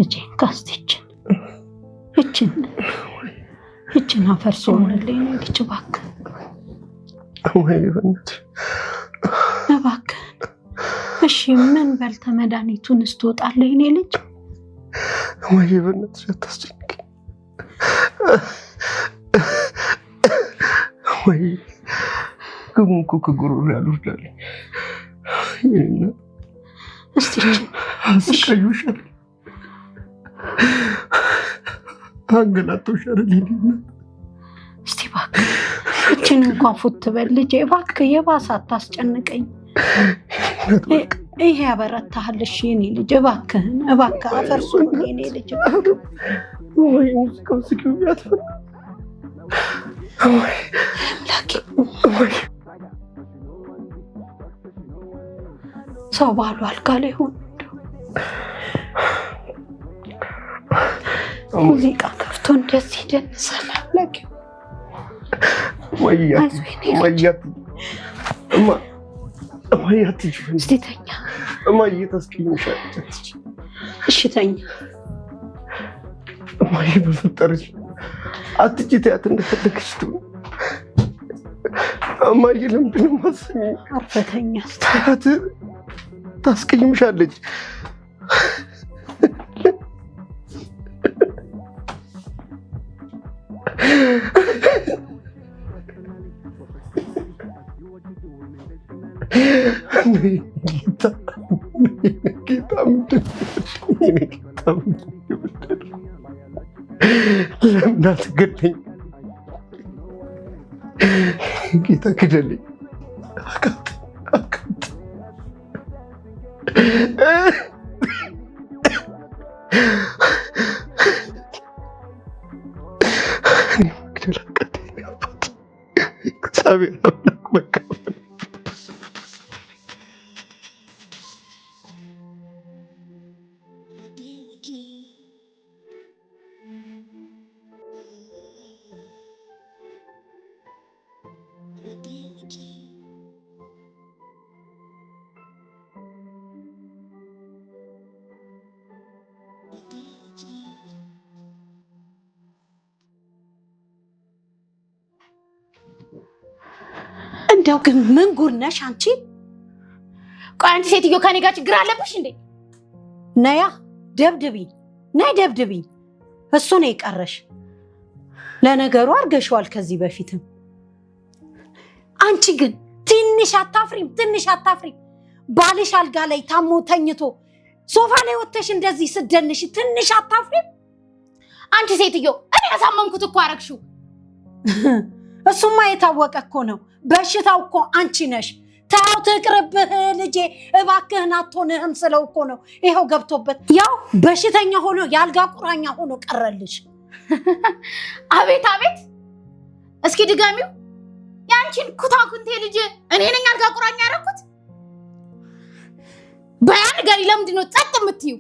ልጄን ካስቲችን እችን አፈርሶ ሆነልኝ ነው ልጅ እባክህ እባክህ እሺ ምን በልተ መድኃኒቱን ስትወጣለህ የኔ ልጅ ወይ በእናትሽ አታስጨንቂኝ ወይ ግሙንኩ ከጉሮሮ ያልወርዳል ይሄና እስቲ አስቀዩሻል አንገላቶሻል ልጅና እስቲ እባክህ እችን እንኳን ፉት በል ልጄ እባክህ የባሰ አታስጨንቀኝ ይሄ ያበረታሃል እሺ የኔ ልጅ እባክህ አፈርሶ የኔ ልጅ ወይ ሙስቀው ስኪው ያተፈ ወይ አምላኬ ወይ ሰው ባሉ አልጋ ላይ ሆኖ ሙዚቃ ከፍቶ እንደዚህ ይደንሳል አምላኬ ወያት ወያት እስቲ ተኛ እማዬ ታስቀይምሻለች እሺ ተኛ እማዬ በፈጠረች አትጪ ተያት እንደፈለገች ትሁን እማዬ ለምንድን ነው የማትሰሚኝ አርፈተኛ ተያት ታስቀይምሻለች ጌታ ለምን አትገለኝ ጌታ ግደለኝ እግዚአብሔር አምላክ መቀበል እንደው ግን ምን ጉድ ነሽ አንቺ ቆይ አንቺ ሴትዮ ከኔ ጋር ችግር አለብሽ እንዴ ነያ ደብድቢ እሱ ነው የቀረሽ ለነገሩ አርገሽዋል ከዚህ በፊትም አንቺ ግን ትንሽ አታፍሪም ባልሽ አልጋ ላይ ታሞ ተኝቶ ሶፋ ላይ ወጥተሽ እንደዚህ ስደንሽ ትንሽ አታፍሪም አንቺ ሴትዮ እኔ ያሳመንኩት እኮ አረግሽው እሱማ የታወቀ እኮ ነው በሽታው እኮ አንቺ ነሽ ታው ትቅርብህ ልጄ እባክህን አትሆንህም ስለው እኮ ነው ይሄው ገብቶበት ያው በሽተኛ ሆኖ ያልጋ ቁራኛ ሆኖ ቀረልሽ አቤት እስኪ ድጋሚው ያንቺን ኩታኩንቴ ልጅ እኔ ነኝ አልጋ ቁራኛ ያረኩት በያን ጋር ለምንድን ነው ጸጥ የምትዩ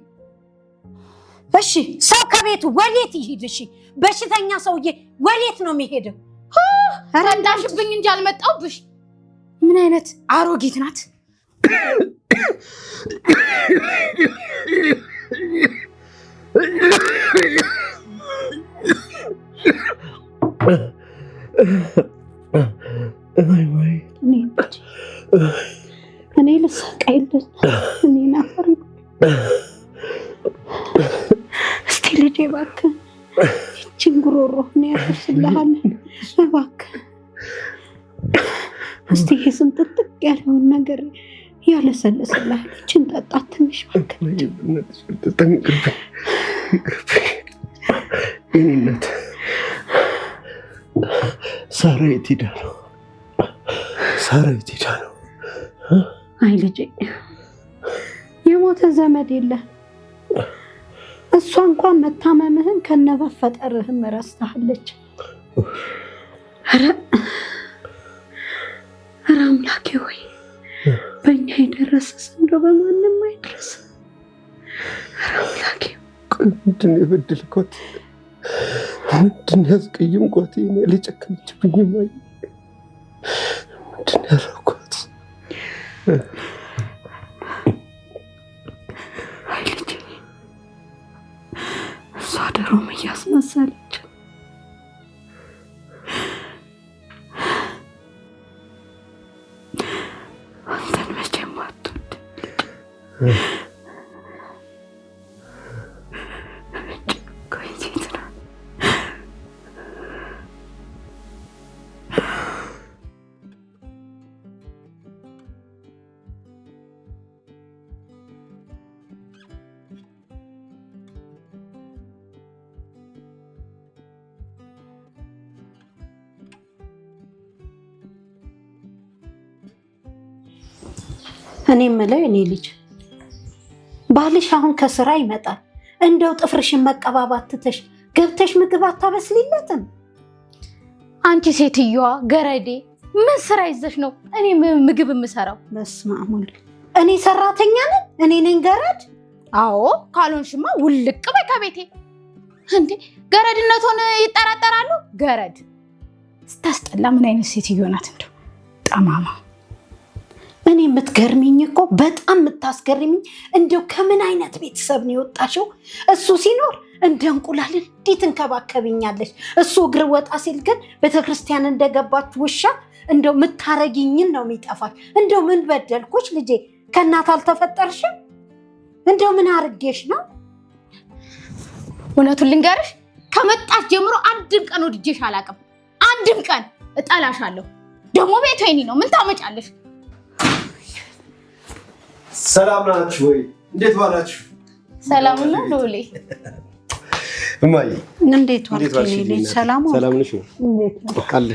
እሺ ሰው ከቤቱ ወዴት ይሄድ እሺ በሽተኛ ሰውዬ ወዴት ነው የሚሄደው ረዳሽብኝ እንጂ አልመጣውብሽ ምን አይነት አሮጊት ናት እኔ ልሳቀይልኝ እኔ ናፈር እስቲ ልጄ እባክህ ይህችን ጉሮሮህን ያፈርስልሃል እባክህ እስቲ የስንጥጥቅ ያለውን ነገር ያለሰልስልሃል ይህችን ጠጣት ትንሽ የኔነት ሳራ የት ሄዳ ነው አይ ልጄ የሞተ ዘመድ የለ እሷ እንኳን መታመምህን ከነበፈጠርህም ረስታለች ኧረ አምላኬ ሆይ በእኛ የደረሰስ እንደው በማንም አይድረስ ኧረ አምላኬ ምንድን ነው የበደልኳት ምንድን ያስቀየምኳት እኔ ልጨክንችብኝ ማይ ምንድን ያደረኳት አርሶ አደሩም እያስመሰለች አንተን መቼም አትወድ እኔ የምለው እኔ ልጅ ባልሽ አሁን ከስራ ይመጣል። እንደው ጥፍርሽን መቀባባት ትተሽ ገብተሽ ምግብ አታበስሊለትም? አንቺ ሴትዮዋ ገረዴ ምን ስራ ይዘሽ ነው እኔ ምግብ የምሰራው? በስመ አብ ወልድ። እኔ ሰራተኛ ነኝ? እኔ ነኝ ገረድ? አዎ ካልሆንሽማ ውልቅ በይ ከቤቴ። እንዴ ገረድነቱን ይጠራጠራሉ? ገረድ ስታስጠላ! ምን አይነት ሴትዮ ናት እንደው ጠማማ። እኔ የምትገርሚኝ እኮ በጣም የምታስገርሚኝ እንደው ከምን አይነት ቤተሰብ ነው የወጣሽው? እሱ ሲኖር እንደ እንቁላል እንዴት ትንከባከብኛለሽ? እሱ እግር ወጣ ሲል ግን ቤተክርስቲያን እንደገባች ውሻ እንደው የምታረጊኝን ነው የሚጠፋሽ። እንደው ምን በደልኩሽ ልጄ? ከእናት አልተፈጠርሽም? እንደው ምን አርጌሽ ነው? እውነቱን ልንገርሽ ከመጣሽ ጀምሮ አንድም ቀን ወድጄሽ አላውቅም። አንድም ቀን እጠላሻለሁ። ደግሞ ቤቱ የኔ ነው። ምን ታመጫለሽ? ሰላም ናችሁ ወይ? እንዴት ዋላችሁ? ሰላም ነው ሎሌ። እማዬ እንዴት ዋልሽ? ልጅ ሰላም ነው? ሰላም ነሽ? እንዴት ነው? አለ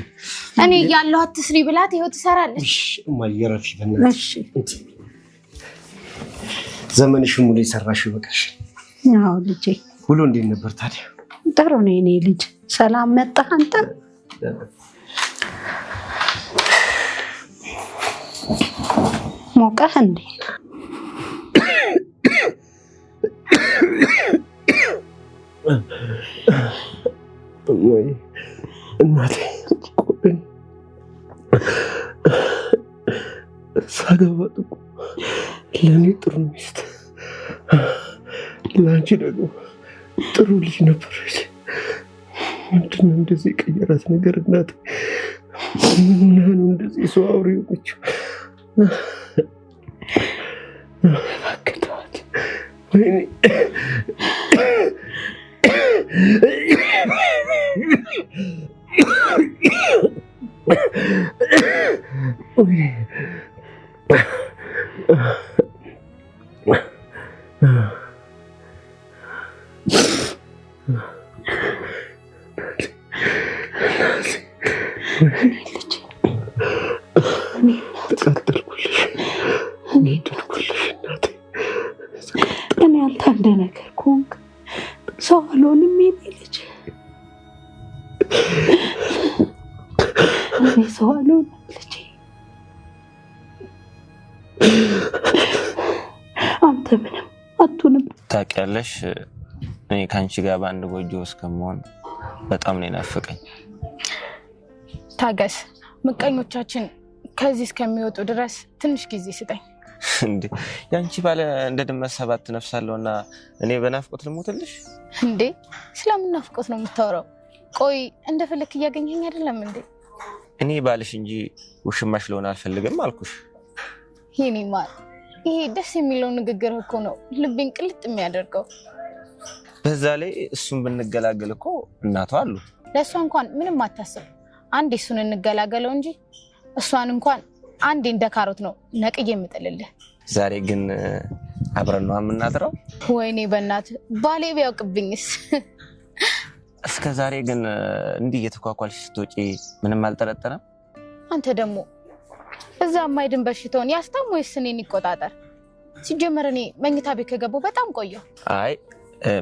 እኔ ያለው አትስሪ ብላት ይኸው ትሰራለች። እሺ እማዬ ረፊ በእናትሽ። እሺ ዘመንሽን ሙሉ የሰራሽው በቃሽ። አዎ ልጄ። ሁሉ እንዴት ነበር ታዲያ? ጥሩ ነው የኔ ልጅ። ሰላም መጣህ አንተ? ሞቀህ እንዴ? ወይ እናቴ ሳገባ እኮ ለእኔ ጥሩ ሚስት፣ ለአንቺ ደግሞ ጥሩ ልጅ ነበረች። ምንድን ነው እንደዚህ የቀየራት ነገር እናቴ? ምን ሆና ነው እንደዚህ ሰው አውሬ ሆነችው? እባክህ ተዋት። ወይኔ ተቃጠልኩልሽ፣ ነደድኩልሽ እናቴ። እኔ አንተ እንደ ነገር ኮንክ ሰው አልሆንም የኔ ልጅ። እኔ ሰው አልሆንም ልጄ። አንተ ምንም አትሆንም። ታውቂያለሽ እኔ ከአንቺ ጋር በአንድ ጎጆ እስከመሆን በጣም ነው የናፈቀኝ። ታገስ፣ ምቀኞቻችን ከዚህ እስከሚወጡ ድረስ ትንሽ ጊዜ ስጠኝ። እንዴ ያንቺ ባለ እንደ ድመት 7 ነፍስ አለውና እኔ በናፍቆት ልሞትልሽ እንዴ? ስለምን ናፍቆት ነው የምታወራው? ቆይ እንደፈለክ እያገኘኝ አይደለም እንዴ? እኔ ባልሽ እንጂ ውሽማሽ ልሆን አልፈልግም አልኩሽ። ይሄኔ ማር፣ ይሄ ደስ የሚለው ንግግር እኮ ነው ልቤን ቅልጥ የሚያደርገው። በዛ ላይ እሱን ብንገላገል እኮ እናቷ አሉ። ለእሷ እንኳን ምንም አታስብ። አንዴ እሱን እንገላገለው እንጂ እሷን እንኳን አንዴ እንደ ካሮት ነው ነቅዬ የምጥልልህ። ዛሬ ግን አብረን ነው የምናድረው። ወይኔ በእናት ባሌ ቢያውቅብኝስ። እስከ ዛሬ ግን እንዲህ እየተኳኳልሽ ስትወጪ ምንም አልጠረጠረም። አንተ ደግሞ እዛ የማይድን በሽታውን ያስታም ወይስ እኔን ይቆጣጠር? ሲጀመር እኔ መኝታ ቤት ከገባሁ በጣም ቆየሁ። አይ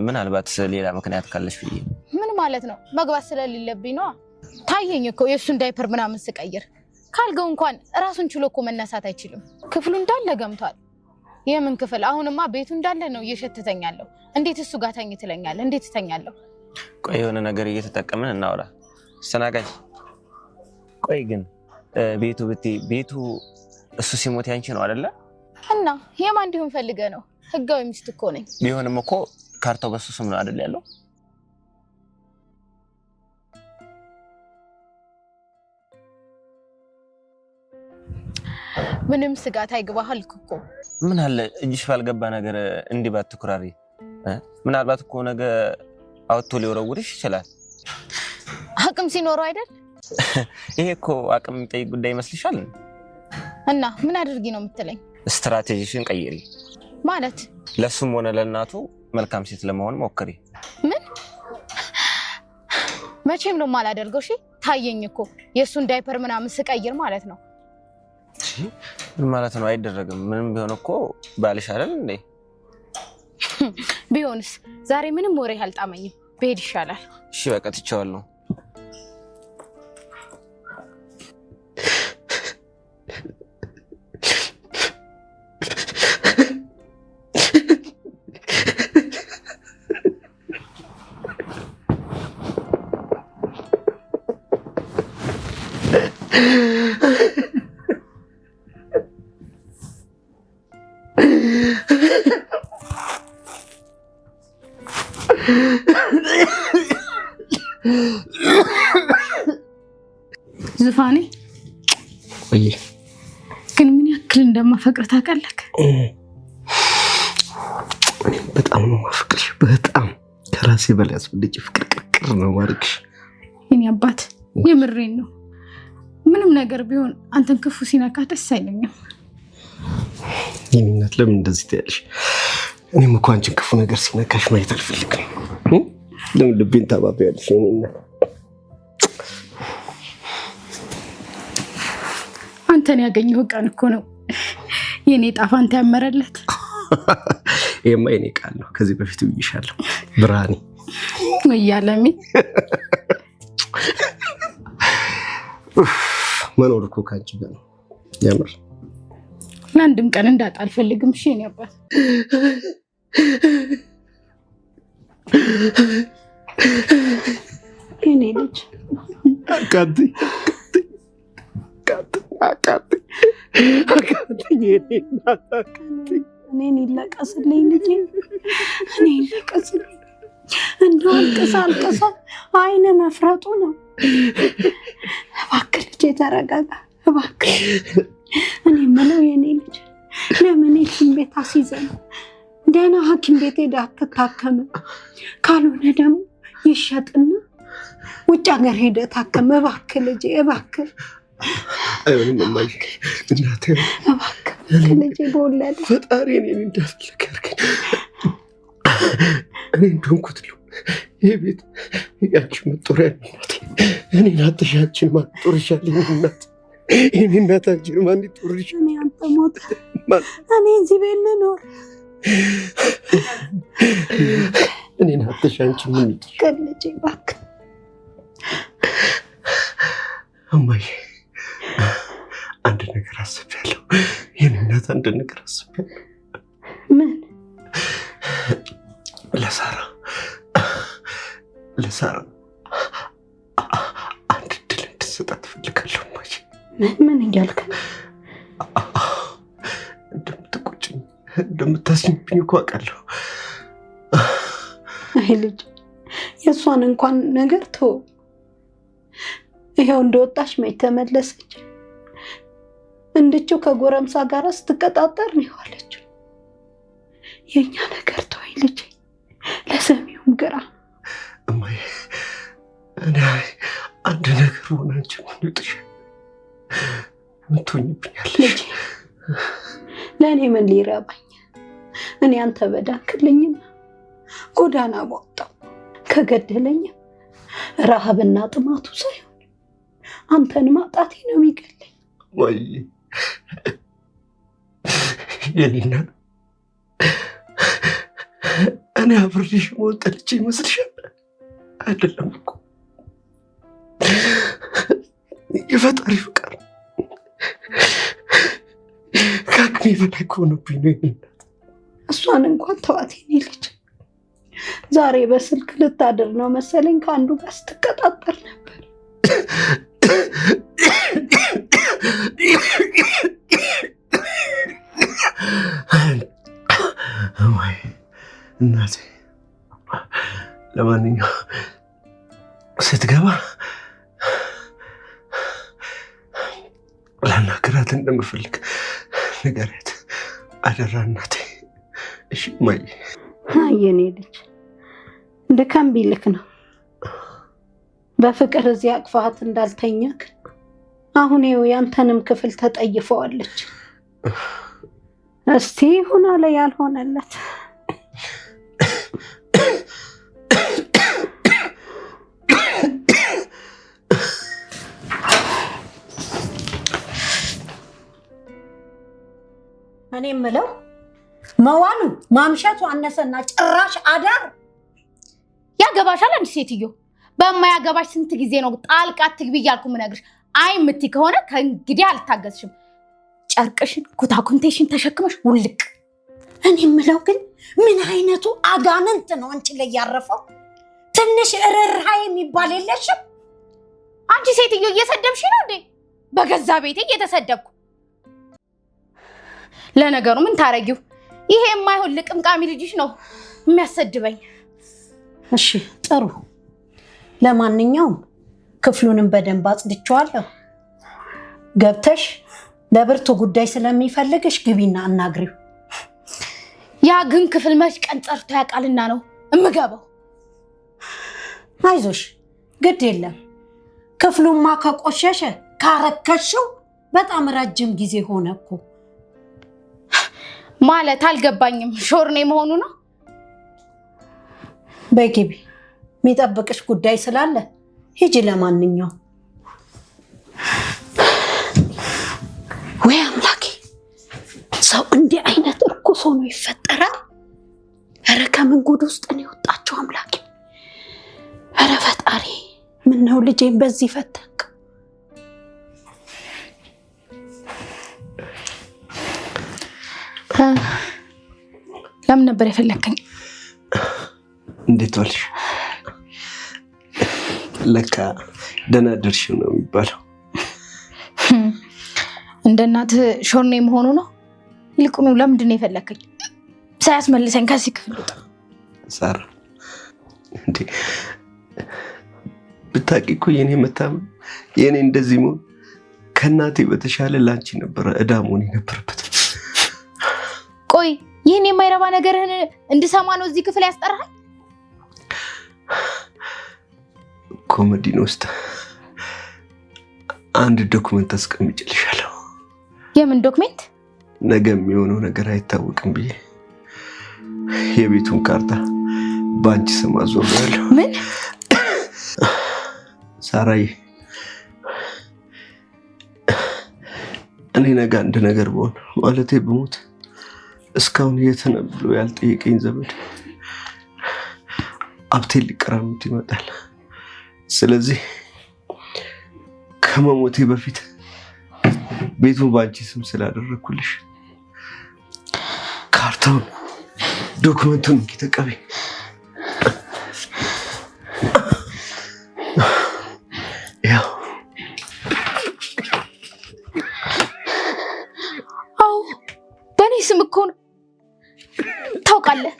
ምናልባት ሌላ ምክንያት ካለሽ ብዬ። ምን ማለት ነው? መግባት ስለሌለብኝ ነዋ። ታየኝ እኮ የእሱን ዳይፐር ምናምን ስቀይር። ካልገው እንኳን ራሱን ችሎ እኮ መነሳት አይችልም። ክፍሉ እንዳለ ገምቷል። የምን ክፍል? አሁንማ ቤቱ እንዳለ ነው እየሸተተኛለሁ። እንዴት እሱ ጋር ተኝ ትለኛለህ? እንዴት እተኛለሁ? ቆይ የሆነ ነገር እየተጠቀምን እናውራ። አስተናጋጅ፣ ቆይ ግን ቤቱ ብትይ ቤቱ እሱ ሲሞት ያንቺ ነው አይደለ? እና የማን እንዲሆን ፈልገህ ነው? ህጋዊ ሚስት እኮ ነኝ። ቢሆንም እኮ ካርታው በሱ ስም ነው አይደል ያለው? ምንም ስጋት አይግባህ አልኩ። ምን አለ እጅሽ ባልገባ ነገር እንዲህ ባትኩራሪ። ምናልባት እኮ ነገ አውጥቶ ሊወረውርሽ ይችላል። አቅም ሲኖረው አይደል? ይሄ እኮ አቅም የሚጠይቅ ጉዳይ ይመስልሻል? እና ምን አድርጊ ነው የምትለኝ? ስትራቴጂሽን ቀይሪ ማለት ለሱም ሆነ ለእናቱ መልካም ሴት ለመሆን ሞክሪ። ምን? መቼም ነው የማላደርገው። እሺ ታየኝ እኮ የሱን ዳይፐር ምናምን ስቀይር ማለት ነው። ምን ማለት ነው? አይደረግም። ምንም ቢሆን እኮ ባልሽ አይደል እንዴ? ቢሆንስ ዛሬ ምንም ወሬ አልጣመኝም። ብሄድ ይሻላል። እሺ በቃ ትቼዋለሁ። ዙፋኔ ወይ ግን ምን ያክል እንደማፈቅር ታውቃለህ? በጣም ነው ማፈቅርሽ። በጣም ከራሴ በላይ አስፈልጭ ፍቅር ቅርቅር ነው ማድረግሽ። የኔ አባት የምሬን ነው። ምንም ነገር ቢሆን አንተን ክፉ ሲነካ ደስ አይለኝም። የኔ እናት ለምን እንደዚህ ትያለሽ? እኔም እኮ አንቺን ክፉ ነገር ሲነካሽ ማየት አልፈልግም። ለምን ልቤን ታባቢያለሽ? የኔ እናት አንተን ያገኘው ቀን እኮ ነው የኔ ጣፋንታ ያመረለት። ይሄማ የኔ ቃል ነው። ከዚህ በፊት ብዬሻለሁ ብርሃኔ ወያለሚ መኖር እኮ ካንቺ ጋር ነው። ያምር ለአንድም ቀን እንዳጣ አልፈልግም። እሺ የኔ አባት የኔ ልጅ አቃቴ እኔን ይለቀስልኝ ልጄ፣ እኔ ይለቀስልኝ። እንደው አልቅሳ አይነ መፍረጡ ነው። እባክህ ልጄ ተረጋጋ እባክህ። እኔ የምለው የኔ ልጅ ለምን ሐኪም ቤት አስይዘን ደህና ሐኪም ቤት ሄዳ አትታከም? ካልሆነ ደግሞ ይሸጥና ውጭ ሀገር ሄደ ታከም። እባክህ ልጄ እባክህ። አይሆንም እማዬ፣ እናቴ እባክህ ልጄ በወለደ ፈጣሪ እኔን እንዳልፈልግ ያድርገኝ። እኔ እንደሆንኩት ነው ይህ ቤት ያንቺ መጦሪያ እናቴ። እኔን አትሽ አንቺን ማን ይጦርሻል? እናት እኔ እናት አንቺን ማን ይጦርሻል? እኔ አንተ ሞት እኔ እዚህ ቤት ልኖር? እኔን አትሽ አንቺን ምን ይጦርሻል? ልጄ እባክህ እማዬ፣ አንድ ነገር አስቤያለሁ። የኔ እናት አንድ ነገር አስቤያለሁ። ምን? ለሳራ አንድ እድል እንድትሰጣት እፈልጋለሁ እማዬ። ምን እያልክ ነው? እንደምትቆጭኝ እንደምታስኝብኝ እኮ አውቃለሁ። አይ ልጅ፣ የእሷን እንኳን ነገር ተወው። ይሄው እንደወጣች መች ተመለሰች? እንድችው ከጎረምሳ ጋር ስትቀጣጠር ነው የዋለችው። የኛ ነገር ተወኝ ልጄ፣ ለሰሚውም ግራ። እማዬ፣ እኔ አንድ ነገር ሆነ አንቺ ምን ይውጥሻል? ምን ትሆኝብኛለሽ? ልጄ ለእኔ ምን ሊረባኝ? እኔ አንተ በዳክልኝም ጎዳና በወጣው ከገደለኝ ረሃብና ጥማቱ ሳይሆን አንተን ማጣቴ ነው የሚገለኝ። ወይ የኔና እኔ አብሬሽ መሆን ጠልቼ ይመስልሻል? አይደለም እኮ የፈጣሪ ፍቃድ ከአቅሜ በላይ ከሆነብኝ ነው። የኔ እናት እሷን እንኳን ተዋት የኔ ልጅ። ዛሬ በስልክ ልታድር ነው መሰለኝ ከአንዱ ጋር ስትቀጣጠር ነበር። ወይ እናቴ፣ ለማንኛውም ስትገባ ላናግራት መርዳት እንደምፈልግ ንገሪያት አደራ እናቴ። እሺ እማዬ። የኔ ልጅ ድካም ቢልክ ነው በፍቅር እዚህ አቅፋት እንዳልተኛክ አሁን ይኸው ያንተንም ክፍል ተጠይፈዋለች። እስቲ ሆነ ላይ ያልሆነለት እኔ የምለው መዋሉ ማምሸቱ አነሰና ጭራሽ አዳር ያገባሻል። አንድ ሴትዮ በማያገባሽ ስንት ጊዜ ነው ጣልቃ ትግቢ እያልኩ ምነግርሽ? አይ የምትይ ከሆነ ከእንግዲህ አልታገዝሽም። ጨርቅሽን ኩታኩንቴሽን ተሸክመሽ ውልቅ። እኔ የምለው ግን ምን አይነቱ አጋንንት ነው አንቺ ላይ ያረፈው? ትንሽ ርህራሄ የሚባል የለሽም? አንቺ ሴትዮ እየሰደብሽ ነው እንዴ? በገዛ ቤቴ እየተሰደብኩ። ለነገሩ ምን ታረጊው? ይሄ የማይሆን ልቅምቃሚ ልጅሽ ነው የሚያሰድበኝ። እሺ ጥሩ። ለማንኛውም ክፍሉንም በደንብ አጽድቼዋለሁ። ገብተሽ ለብርቱ ጉዳይ ስለሚፈልግሽ ግቢና አናግሪው። ያ ግን ክፍል መች ቀን ጠርቶ ያውቃልና ነው እምገባው። አይዞሽ ግድ የለም። ክፍሉማ ከቆሸሸ ካረከሽው በጣም ረጅም ጊዜ ሆነ እኮ። ማለት አልገባኝም። ሾርኔ መሆኑ ነው? በይ ግቢ፣ የሚጠብቅሽ ጉዳይ ስላለ ሂጂ። ለማንኛውም ወይ አምላኬ፣ ሰው እንዲህ አይነት እርኩስ ሆኖ ይፈጠራል? ኧረ ከምን ጉድ ውስጥ ነው የወጣችው አምላኬ! ኧረ ፈጣሪ፣ ምነው ልጄን በዚህ ፈተንክ? ለምን ነበር የፈለከኝ? እንዴት ዋልሽ? ለካ ደህና ደርሽ ነው የሚባለው። እንደ እናት ሾርኔ መሆኑ ነው? ይልቁኑ ለምንድን ነው የፈለከኝ? ሳያስመልሰኝ ከዚህ ክፍል ውጣ። ሳራ እንዴ ብታውቂ እኮ የኔ መታመም የኔ እንደዚህ መሆን ከእናቴ በተሻለ ላንቺ ነበረ እዳ መሆን የነበረበት። ቆይ ይህን የማይረባ ነገርህን እንድሰማ ነው እዚህ ክፍል ያስጠራሃል? ኮሜዲን ውስጥ አንድ ዶክመንት አስቀምጬልሻለሁ። የምን ዶክመንት? ነገ የሚሆነው ነገር አይታወቅም ብዬ የቤቱን ካርታ በአንቺ ስም አዞሬያለሁ። ምን? ሳራዬ፣ እኔ ነገ አንድ ነገር ብሆን ማለቴ ብሞት እስካሁን የት ነህ ብሎ ያልጠየቀኝ ዘመድ ሀብቴን ሊቀራመት ይመጣል። ስለዚህ ከመሞቴ በፊት ቤቱን በአንቺ ስም ስላደረግኩልሽ ካርታውን ዶክመንቱን ተቀበይ። ያው አዎ በእኔ ስም እኮ ነው። ታውቃለህ፣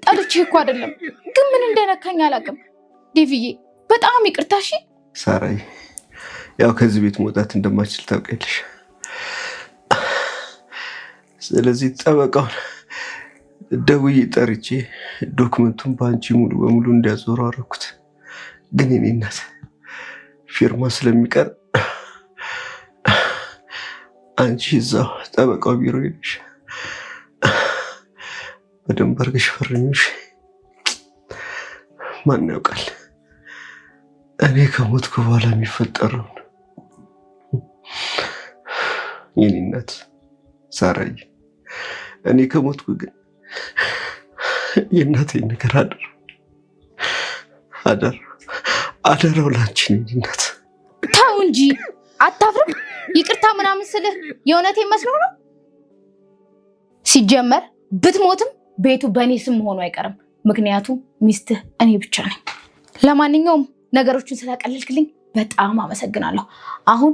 ጠልቼ እኮ አይደለም፣ ግን ምን እንደነካኝ አላውቅም። ዴቪዬ በጣም ይቅርታ። እሺ ሳራዬ፣ ያው ከዚህ ቤት መውጣት እንደማችል ታውቂያለሽ። ስለዚህ ጠበቃውን ደውዬ ጠርቼ ዶክመንቱን በአንቺ ሙሉ በሙሉ እንዲያዞሩ አደረኩት። ግን የኔ እናት ፊርማ ስለሚቀር አንቺ እዛው ጠበቃው ቢሮ ሄደሽ በደንብ አድርገሽ ፈርሚሽ። ማን ያውቃል እኔ ከሞትኩ በኋላ የሚፈጠረውን። የኔ እናት ሳራዬ፣ እኔ ከሞትኩ ግን የእናቴን ነገር አደራው ላንቺ የኔ እናት። ተው እንጂ አታፍርም? ይቅርታ ምናምን ስልህ የእውነቴን መስሎ ነው? ሲጀመር ብትሞትም ቤቱ በእኔ ስም መሆኑ አይቀርም። ምክንያቱም ሚስትህ እኔ ብቻ ነኝ። ለማንኛውም ነገሮችን ስላቀለልክልኝ በጣም አመሰግናለሁ። አሁን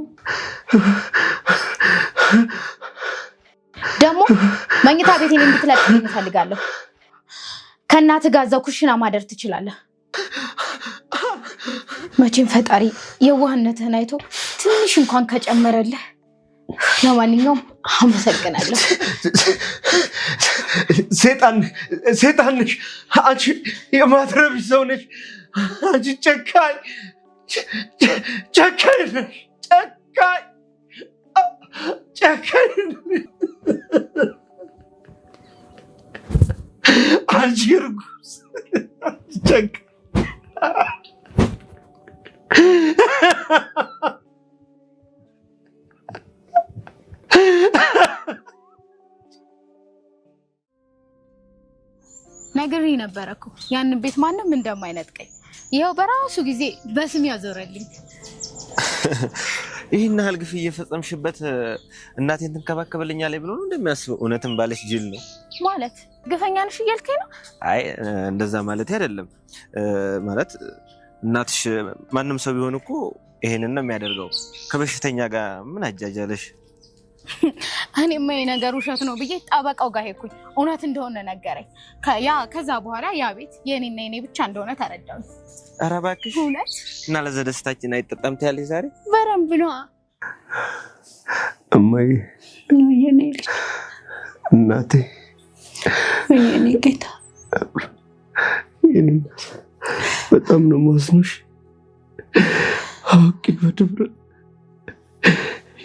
ደግሞ መኝታ ቤቴን እንድትለቅልኝ እፈልጋለሁ። ከእናትህ ጋር እዛው ኩሽና ማደር ትችላለህ። መቼም ፈጣሪ የዋህነትህን አይቶ ትንሽ እንኳን ከጨመረልህ ለማንኛውም አመሰግናለሁ። ሴጣን ነሽ አንቺ፣ የማትረቢ ሰው ነሽ አንቺ፣ ጨካኝ ነሽ፣ ጨካኝ አንቺ እርጉዝ ጨካኝ። ነግሬ ነበረ እኮ ያንን ቤት ማንም እንደማይነጥቀኝ። ይኸው በራሱ ጊዜ በስም ያዞረልኝ። ይህን ያህል ግፍ እየፈጸምሽበት እናቴን ትንከባከብልኛለች ብሎ ነው እንደሚያስበው? እውነትም ባለሽ ጅል ነው ማለት። ግፈኛ ነሽ እያልከኝ ነው? አይ እንደዛ ማለት አይደለም። ማለት እናትሽ ማንም ሰው ቢሆን እኮ ይሄንን ነው የሚያደርገው። ከበሽተኛ ጋር ምን አጃጃለሽ? እኔማ የነገር ውሸት ነው ብዬ ጠበቃው ጋር ሄድኩኝ። እውነት እንደሆነ ነገረኝ። ከዛ በኋላ ያ ቤት የኔና የኔ ብቻ እንደሆነ ተረዳሁ። ኧረ እባክሽ እውነት። እና ለዛ ደስታችን አይጠጣም ትያለሽ ዛሬ? በደንብ ነዋ እማዬ፣ የኔ ልጅ፣ እናቴ፣ የኔ ጌታ፣ የኔ እናት፣ በጣም ነው ማዝኖሽ። አውቄ በድፍረት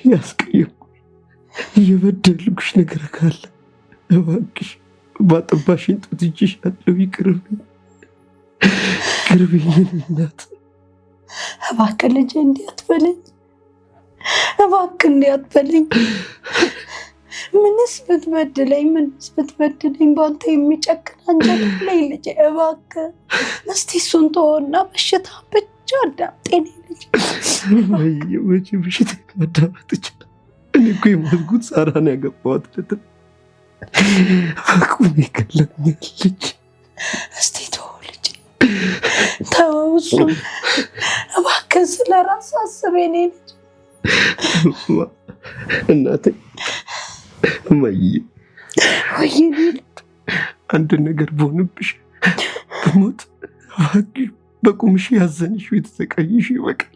ያስቀየምኩ እየበደልኩሽ ነገር ካለ እባክሽ ባጠባሽን ጡት ይዤሻለሁ፣ ይቅርብኝ እናት። እባክህ ልጄ እንዲህ አትበለኝ፣ እባክህ እንዲህ አትበለኝ። ምንስ ብትበድለኝ በአንተ የሚጨክን አንጀት ላይ ልጄ፣ እባክህ እስቲ እሱን ተወውና በሽታ ብቻ አዳምጤኝ ልጄ። መቼ በሽታ ማዳመጥ ይችላል? እኔ እኮ የሞትኩት ሳራን ያገባኋት ዕለት እባክህ ይገለኛለች። እስቲ ተወው ልጄ፣ ተወው እሱን እባክህ፣ ስለራስህ አስብ የኔ ልጅ። እናቴ፣ እማዬ፣ ወይኔ ልጅ፣ አንድ ነገር በሆንብሽ በሞት እባክሽ በቁምሽ ያዘንሽ የተሰቃይሽ ይበቃል።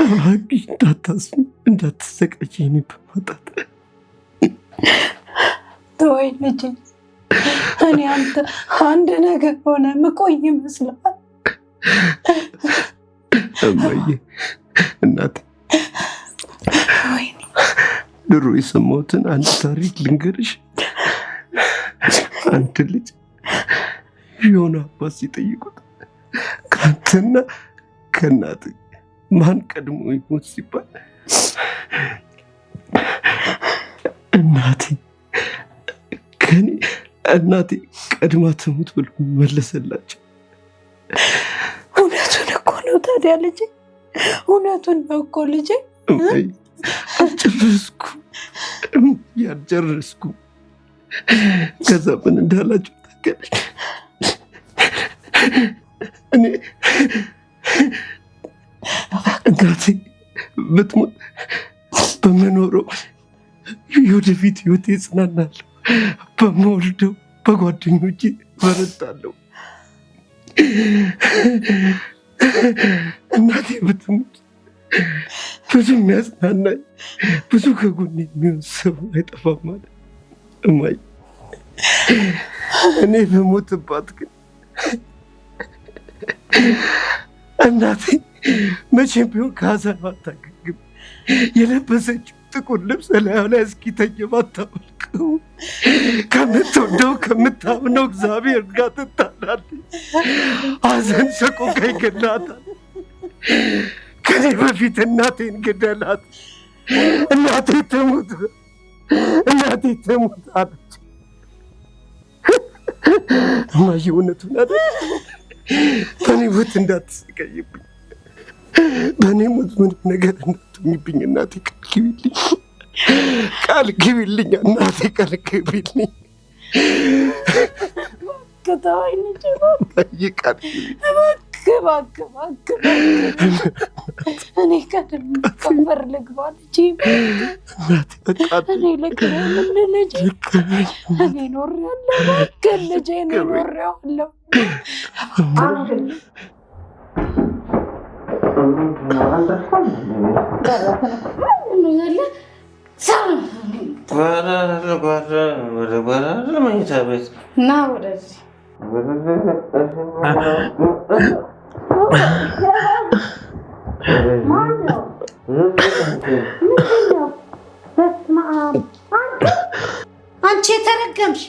እባክሽ እንዳትሰቃይ እኔ በማጣት። ተወኝ ልጄ፣ እኔ አንተ አንድ ነገር ሆነ ምቆይ ይመስላል። እማዬ፣ እናቴ፣ ወይኔ ድሮ የሰማሁትን አንድ ታሪክ ልንገርሽ። አንድ ልጅ የሆነ አባት ሲጠይቁት ከአንተና ከእናት ማን ቀድሞ ይሞት ሲባል እናቴ ቀድማ ትሙት ብሎ መለሰላቸው። እውነቱን እኮ ነው ታዲያ ልጄ፣ እውነቱን ነው እኮ ልጄ። ያልጨረስኩም ከዛ ምን እንዳላችሁ ታውቂያለሽ? እኔ እናቴ ብትሞት በምኖረው የወደፊት ህይወቴ እጽናናለሁ፣ በምወልደው በጓደኞቼ በረታለሁ። እናቴ ብትሞት ብዙ የሚያጽናናኝ ብዙ ከጎኔ የሚሆን ሰው አይጠፋም ማለት እማዬ። እኔ በሞትባት ግን እናቴ መቼም ቢሆን ከሀዘን አታገግም። የለበሰችው ጥቁር ልብስ ላዩ ላይ እስኪተኝም አታወልቀው። ከምትወደው ከምታምነው እግዚአብሔር ጋር ትጣላለች። ሀዘን ሰቆቃ ይገላታል። ከኔ በፊት እናቴን ግደላት፣ እናቴ ትሙት አለች። እማዬ እውነቱን አይደል? በእኔ ሞት እንዳትሰቃይብኝ፣ በእኔ ሞት ምንም ነገር እንዳትሆኝብኝ እናቴ ቃል ግቢልኝ እናቴ፣ ቃል ግቢልኝ። ከተወኝ ልጄ፣ እባክህ እኔ ቀድም ቀበር ልግባ ልጄ፣ እኔ ልቅረብ ልጄ፣ እኔ ኖሬያለሁ። እባክህ ልጄ፣ እኔ ኖሬያለሁ። አንቺ የተረገምሽ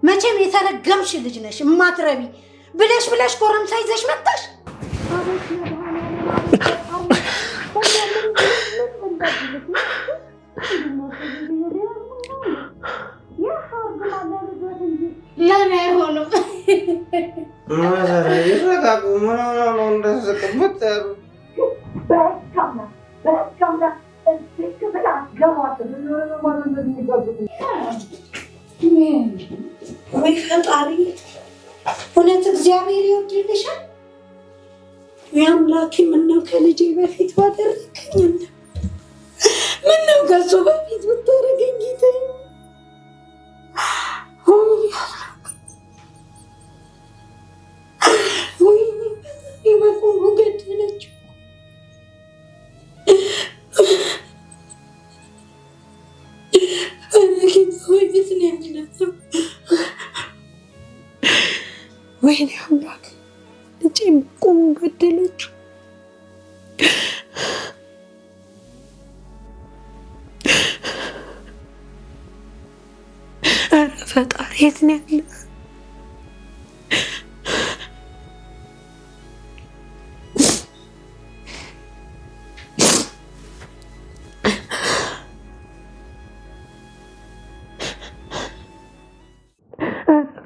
መቼም የተረገምሽ ልጅ ነሽ። እማትረቢ ብለሽ ኮረምሳ ይዘሽ መጣሽ። ለኔ አይሆንም። ወይ ፈጣሪ እውነት እግዚአብሔር ይወድልሻል። የአምላኬ ምነው ከልጄ በፊት ባደረገኝ፣ ምነው ከሱ በፊት ብታደርገኝ ጌታዬ። በቆሙ ገደለችው። ወይኔ አምላክ ልጄን በቆሙ ገደለችው። ኧረ ፈጣሪ የት ነው ያለ?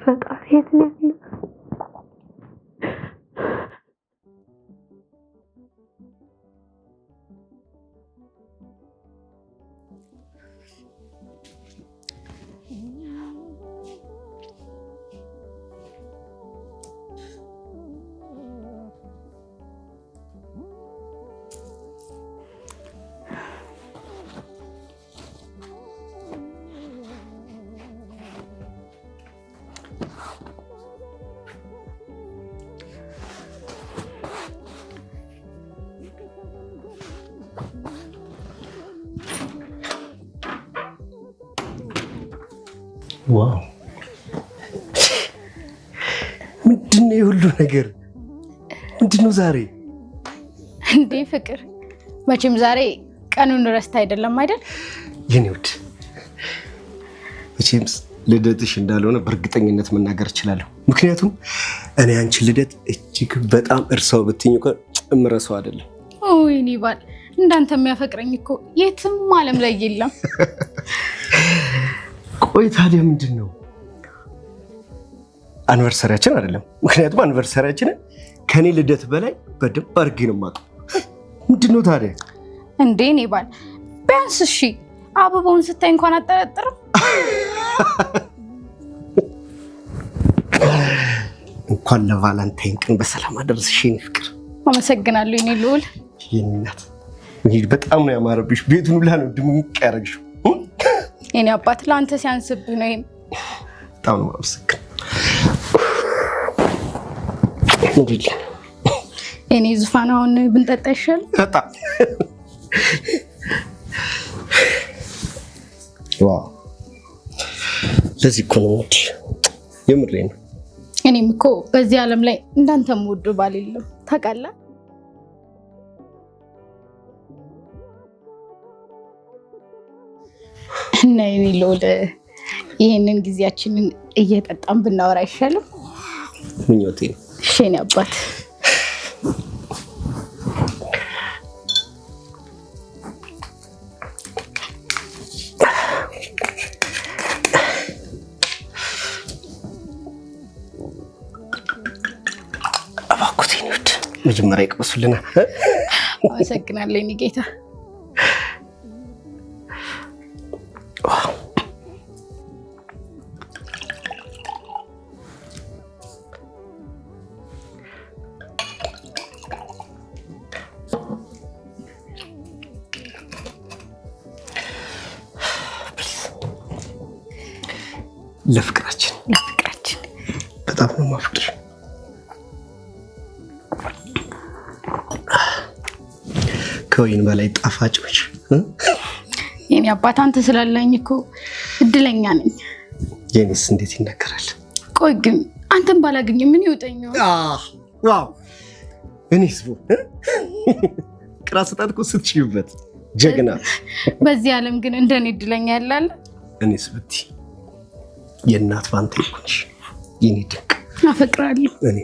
ፈጣሪ የት ነው ያለ? ዋው ምንድነው የሁሉ ነገር? ምንድነው ዛሬ? እንዴ ፍቅር፣ መቼም ዛሬ ቀኑን ረስታ አይደለም አይደል? የኔ ውድ መቼም ልደትሽ እንዳልሆነ በእርግጠኝነት መናገር እችላለሁ። ምክንያቱም እኔ አንቺን ልደት እጅግ በጣም እርሳው ብትኝ እኮ እምረሳው አይደለም። ወይኔ ባል፣ እንዳንተ የሚያፈቅረኝ እኮ የትም ዓለም ላይ የለም። ቆይ ታዲያ ምንድን ነው? አኒቨርሰሪያችን አይደለም? ምክንያቱም አኒቨርሰሪያችንን ከኔ ልደት በላይ በደንብ አድርጌ ነው የማውቀው። ምንድን ነው ታዲያ? እንዴ እኔ ባል፣ ቢያንስ እሺ አበባውን ስታይ እንኳን አጠረጥርም? እንኳን ለቫላንታይን ቀን በሰላም አደረስሽ የኔ ፍቅር። አመሰግናለሁ የኔ ልዑል። የኔ እናት በጣም ነው ያማረብሽ። ቤቱን ሁላ ነው ድምቅ ያደረግሽው። የኔ አባት ለአንተ ሲያንስብህ ነው። ይሄም በጣም ነው የማመሰግነው። የኔ ዙፋን አሁን ብንጠጣ ይሻል? በጣም ዋው! ለዚህ እኮ ነው የምሬን ነው። እኔም እኮ በዚህ ዓለም ላይ እንዳንተ የምወደው ባል የለም ታውቃለህ። እና የኔ ልዑል ይሄንን ጊዜያችንን እየጠጣን ብናወራ አይሻልም? ምኞቴ ነው። እሺ የኔ አባት። እባክዎት የኔ ውድ መጀመሪያ ይቅመሱልና። አመሰግናለሁ የኔ ጌታ። ለፍቅራችን በጣም ነው የማፈቅርሽ። ከወይን በላይ ጣፋጮች። የኔ አባት አንተ ስላለኝ እኮ እድለኛ ነኝ። የኔስ እንዴት ይነገራል? ቆይ ግን አንተን ባላገኝ ምን ይውጠኛል? ዋው እኔስ ቅራስ ታጥቁ ስትችይበት ጀግና። በዚህ ዓለም ግን እንደኔ እድለኛ ያላል? እኔስ ብቲ የእናት ባንተ ይኩንሽ የኔ ድንቅ። አፈቅራለሁ እኔ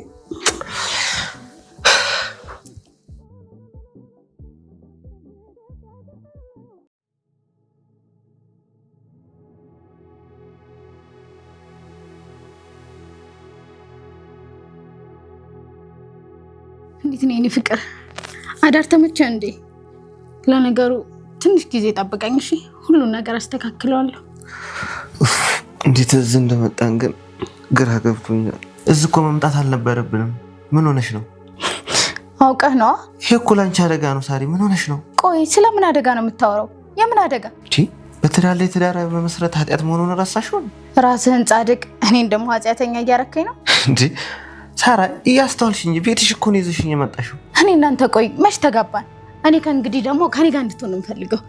እንዴት ነው የኔ ፍቅር? አዳር ተመቸ እንዴ? ለነገሩ ትንሽ ጊዜ ጠብቀኝ እሺ፣ ሁሉን ነገር አስተካክለዋለሁ። እንዴት እዚህ እንደመጣን ግን ግራ ገብቶኛል። እዚህ እኮ መምጣት አልነበረብንም። ምን ሆነሽ ነው? አውቀህ ነው? ይሄ እኮ ላንቺ አደጋ ነው ሳሪ። ምን ሆነሽ ነው? ቆይ ስለምን አደጋ ነው የምታወራው? የምን አደጋ? በትዳር ላይ ትዳር መመስረት ኃጢአት መሆኑን ረሳሽው? ራስህን ጻድቅ እኔን ደግሞ ኃጢአተኛ እያረከኝ ነው እንዴ? ሳራ እያስተዋልሽኝ፣ ቤትሽ እኮ ነው ይዘሽኝ የመጣሽው። እኔ እናንተ ቆይ መች ተጋባን? እኔ ከእንግዲህ ደግሞ ከኔ ጋር እንድትሆን ነው የምፈልገው።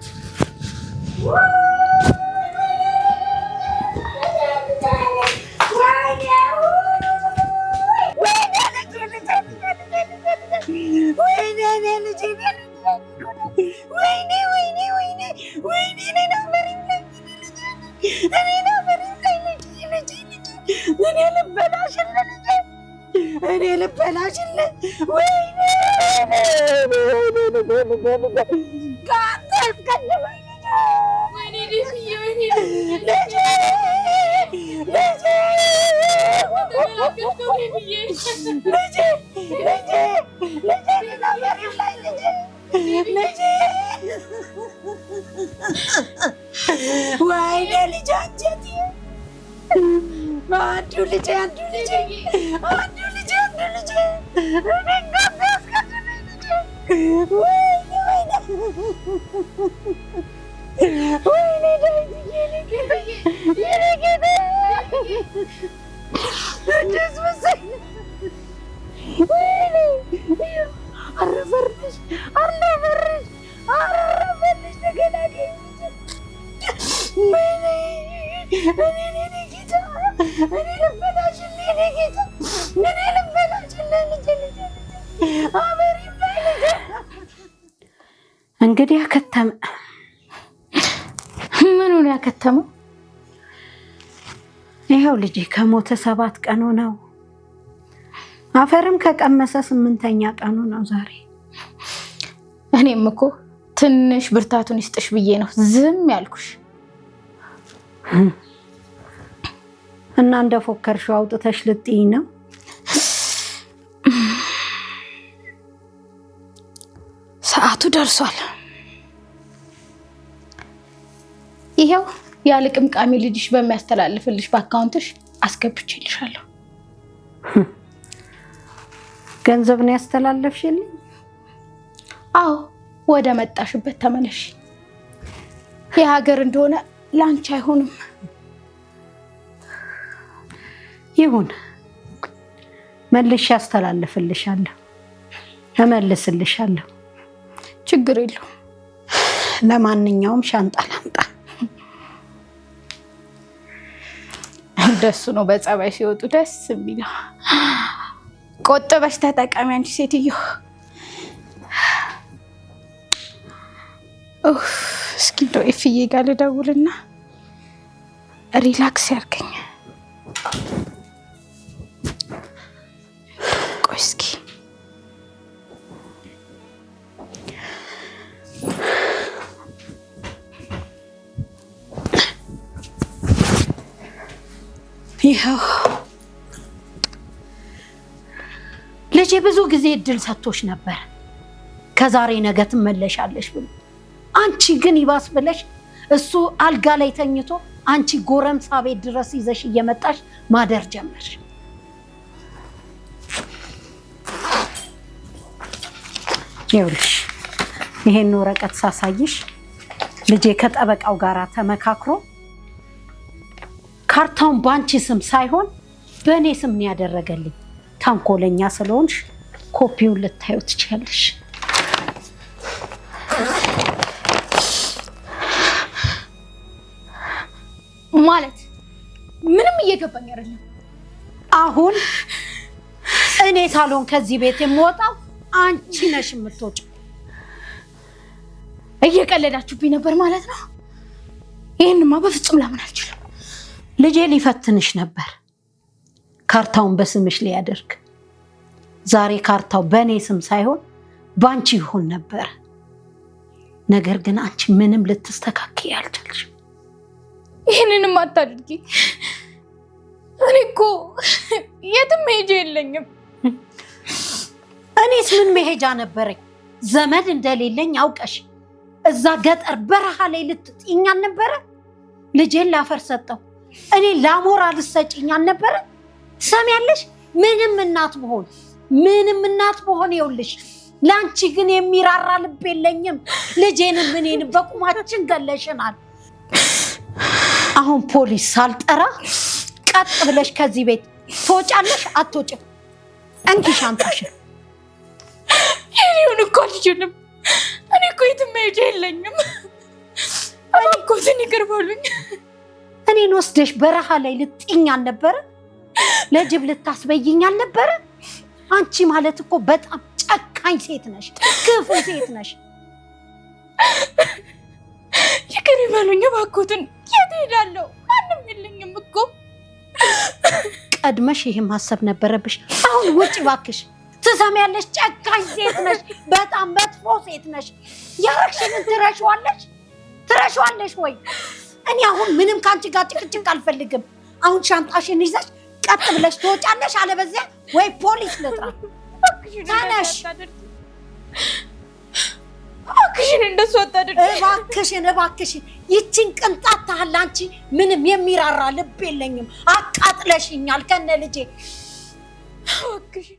እኔ ልበላሽልህ ወይኔ ልጅ አንጀቴ አንዱ ልጅ እንግዲህ ያከተመ ምኑን ያከተመው? ይኸው ልጅ ከሞተ 7 ቀኑ ነው። አፈርም ከቀመሰ 8ኛ ቀኑ ነው ዛሬ። እኔም እኮ ትንሽ ብርታቱን ይስጥሽ ብዬ ነው ዝም ያልኩሽ። እና እንደፎከርሽው አውጥተሽ ልጥይ ነው? ሰዓቱ ደርሷል። ይሄው ያለቅምቃሚ ልጅሽ በሚያስተላልፍልሽ በአካውንትሽ አስገብቼልሻለሁ። ገንዘብ ነው ያስተላለፍሽልኝ? አዎ፣ ወደ መጣሽበት ተመለሽ። የሀገር እንደሆነ ላንቺ አይሆንም። ይሁን፣ መልሼ አስተላልፍልሻለሁ፣ እመልስልሻለሁ። ችግር የለውም። ለማንኛውም ሻንጣ ላምጣ። ደሱ ነው በጸባይ ሲወጡ ደስ የሚለው። ቆጥበሽ ተጠቃሚ አንቺ ሴትዮ። እስኪ እንደው ኤፍዬ ጋር ልደውልና ሪላክስ ያርገኝ። ቆይ እስኪ ይኸው ልጄ ብዙ ጊዜ እድል ሰጥቶሽ ነበር፣ ከዛሬ ነገ ትመለሻለሽ ብሎ። አንቺ ግን ይባስ ብለሽ እሱ አልጋ ላይ ተኝቶ አንቺ ጎረምሳ ቤት ድረስ ይዘሽ እየመጣሽ ማደር ጀመርሽ። ይኸውልሽ ይሄን ወረቀት ሳሳይሽ ልጄ ከጠበቃው ጋር ተመካክሮ ካርታውን ባንቺ ስም ሳይሆን በእኔ ስም ነው ያደረገልኝ። ተንኮለኛ ስለሆንሽ ኮፒውን ልታዩ ትችያለሽ። እየገባኝ አይደለም። አሁን እኔ ሳሎን ከዚህ ቤት የምወጣው አንቺ ነሽ የምትወጪው። እየቀለዳችሁብኝ ነበር ማለት ነው። ይሄንማ በፍጹም ላምን አልችልም። ልጄ ሊፈትንሽ ነበር ካርታውን በስምሽ ሊያደርግ። ዛሬ ካርታው በእኔ ስም ሳይሆን ባንቺ ይሆን ነበር። ነገር ግን አንቺ ምንም ልትስተካከይ አልቻልሽ። ይሄንንም አታድርጊ። እኔ እኮ የትም መሄጃ የለኝም። እኔስ ምን መሄጃ ነበረኝ? ዘመድ እንደሌለኝ አውቀሽ እዛ ገጠር በረሃ ላይ ልትጥይኝ አልነበረ? ልጄን ላፈር ሰጠው። እኔ ላሞራ ልትሰጪኝ አልነበረ? ትሰሚያለሽ? ምንም እናት ብሆን ይኸውልሽ፣ ለአንቺ ግን የሚራራ ልብ የለኝም። ልጄንም እኔንም በቁማችን ገለሽናል። አሁን ፖሊስ ሳልጠራ ቀጥ ብለሽ ከዚህ ቤት ትወጫለሽ አትወጭም? እንኪ ሻንጣሽን። ይሄን እኮ አልችልም። እኔ እኮ የትም መሄጃ የለኝም። እባክዎትን ይቅር በሉኝ። እኔን ወስደሽ በረሃ ላይ ልጥኝ አልነበረ? ለጅብ ልታስበይኝ አልነበረ? አንቺ ማለት እኮ በጣም ጨካኝ ሴት ነሽ፣ ክፉ ሴት ነሽ። ይቅር ይበሉኝ እባክዎትን። የት እሄዳለሁ? ማንም የለኝም እኮ። ቀድመሽ ይሄን ማሰብ ነበረብሽ። አሁን ውጭ እባክሽ። ትሰሚያለሽ? ጨካኝ ሴት ነሽ፣ በጣም መጥፎ ሴት ነሽ። ያረግሽንን ትረሺዋለሽ ወይ? እኔ አሁን ምንም ከአንቺ ጋር ጭቅጭቅ አልፈልግም። አሁን ሻንጣሽን ይዘሽ ቀጥ ብለሽ ትወጫለሽ፣ አለበዚያ ወይ ፖሊስ ልጥራ። ተነሽ እባክሽን፣ እንደሱ አታድርጊ እባክሽን። ይችን ቅንጣት ታህል አንቺ ምንም የሚራራ ልብ የለኝም። አቃጥለሽኛል ከነ ልጄ። እባክሽን